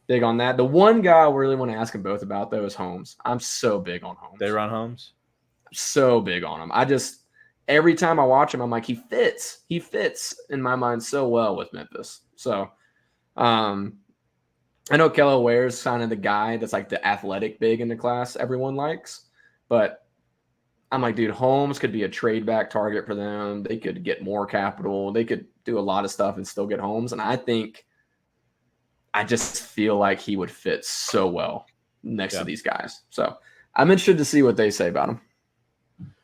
big on that. The one guy I really want to ask them both about, though, is Holmes. I'm so big on Holmes. They run Holmes? So big on him. Every time I watch him, I'm like, he fits in my mind so well with Memphis. So I know Kello Ware's kind of the guy that's like the athletic big in the class everyone likes, but I'm like, dude, Holmes could be a trade back target for them. They could get more capital. They could do a lot of stuff and still get Holmes. And I just feel like he would fit so well next to these guys. So I'm interested to see what they say about him.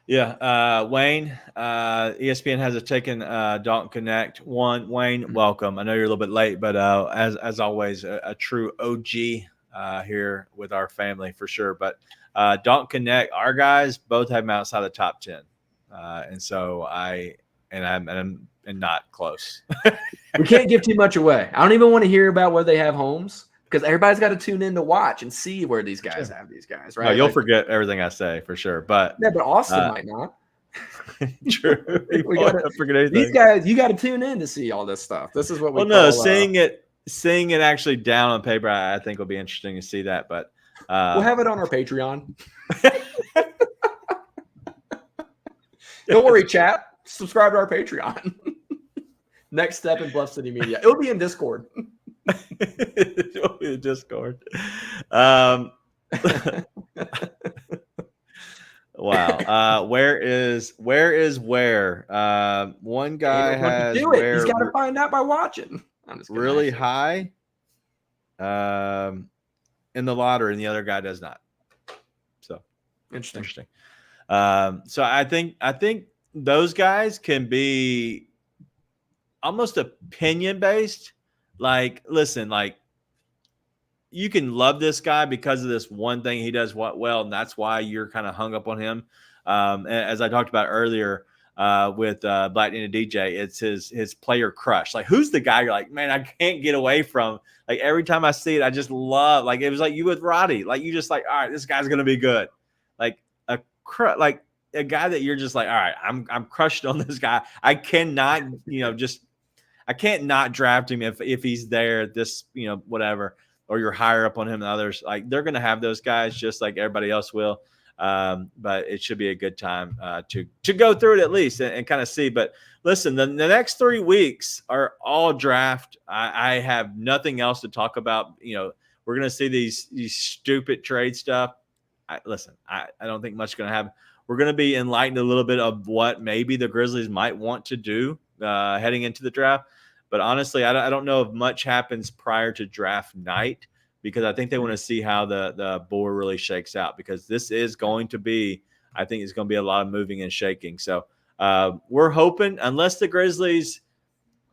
Yeah, Wayne, ESPN has taken Dalton Connect. Wayne, welcome. I know you're a little bit late, but as always, a true OG here with our family for sure. But Dalton Connect, our guys both have him outside the top 10, and so I'm not close. We can't give too much away. I don't even want to hear about where they have Holmes because everybody's got to tune in to watch and see where these guys have these guys, right? No, you'll forget everything I say for sure. But yeah, but Austin might not. True. We gotta forget anything. These guys, you got to tune in to see all this stuff. This is what we seeing it actually down on paper, I think will be interesting to see that. But we'll have it on our Patreon. Don't worry, chat. Subscribe to our Patreon. Next step in Bluff City Media. It'll be in Discord. It'll be in Discord. Wow. Where is where? One guy has where. He's got to find out by watching. I'm just really high in the lottery, and the other guy does not. So interesting. So I think those guys can be almost opinion based. Like, listen, like you can love this guy because of this one thing he does well, and that's why you're kind of hung up on him. As I talked about earlier with Black Nina DJ, it's his player crush. Like, who's the guy you're like, man, I can't get away from? Like, every time I see it, I just love. Like, it was like you with Roddy. Like, you just like, all right, this guy's gonna be good. Like a guy that you're just like, all right, I'm crushed on this guy. I cannot, I can't not draft him if he's there. This, whatever. Or you're higher up on him than others. Like, they're going to have those guys just like everybody else will. But it should be a good time to go through it at least and kind of see. But listen, the next 3 weeks are all draft. I have nothing else to talk about. We're going to see these stupid trade stuff. I don't think much is going to happen. We're going to be enlightened a little bit of what maybe the Grizzlies might want to do heading into the draft. But honestly, I don't know if much happens prior to draft night because I think they want to see how the board really shakes out because this is going to be, I think it's going to be a lot of moving and shaking. So we're hoping, unless the Grizzlies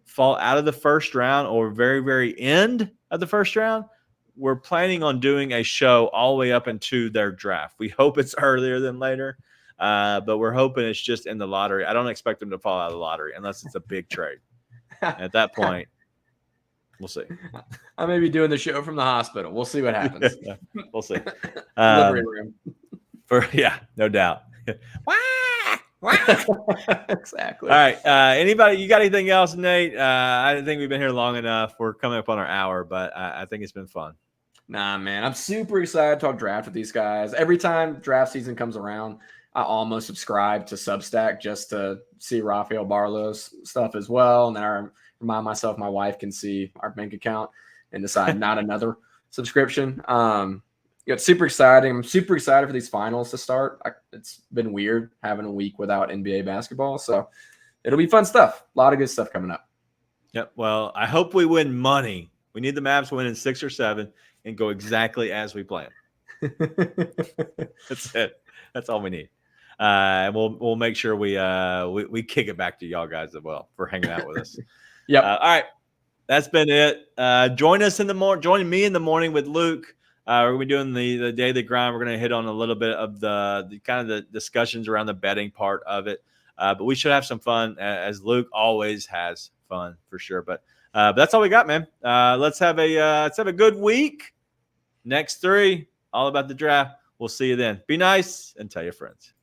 fall out of the first round or very, very end of the first round, we're planning on doing a show all the way up into their draft. We hope it's earlier than later, but we're hoping it's just in the lottery. I don't expect them to fall out of the lottery unless it's a big trade. At that point, we'll see. I may be doing the show from the hospital. We'll see what happens. We'll see. Delivery room. No doubt. Exactly. All right. Anybody, you got anything else, Nate? I think we've been here long enough. We're coming up on our hour, but I think it's been fun. Nah, man. I'm super excited to talk draft with these guys. Every time draft season comes around, I almost subscribe to Substack just to see Rafael Barlow's stuff as well. And then I remind myself my wife can see our bank account and decide not another subscription. Yeah, it's super exciting. I'm super excited for these finals to start. It's been weird having a week without NBA basketball, so it'll be fun stuff. A lot of good stuff coming up. Yep. Well, I hope we win money. We need the Mavs to win in 6 or 7 and go exactly as we planned. That's it. That's all we need. And we'll make sure we kick it back to y'all guys as well for hanging out with us. Yep. All right. That's been it. Join us in the morning. Join me in the morning with Luke. We're gonna be doing the daily grind. We're gonna hit on a little bit of the kind of the discussions around the betting part of it. But we should have some fun, as Luke always has fun for sure. But that's all we got, man. Let's have a good week. Next 3, all about the draft. We'll see you then. Be nice and tell your friends.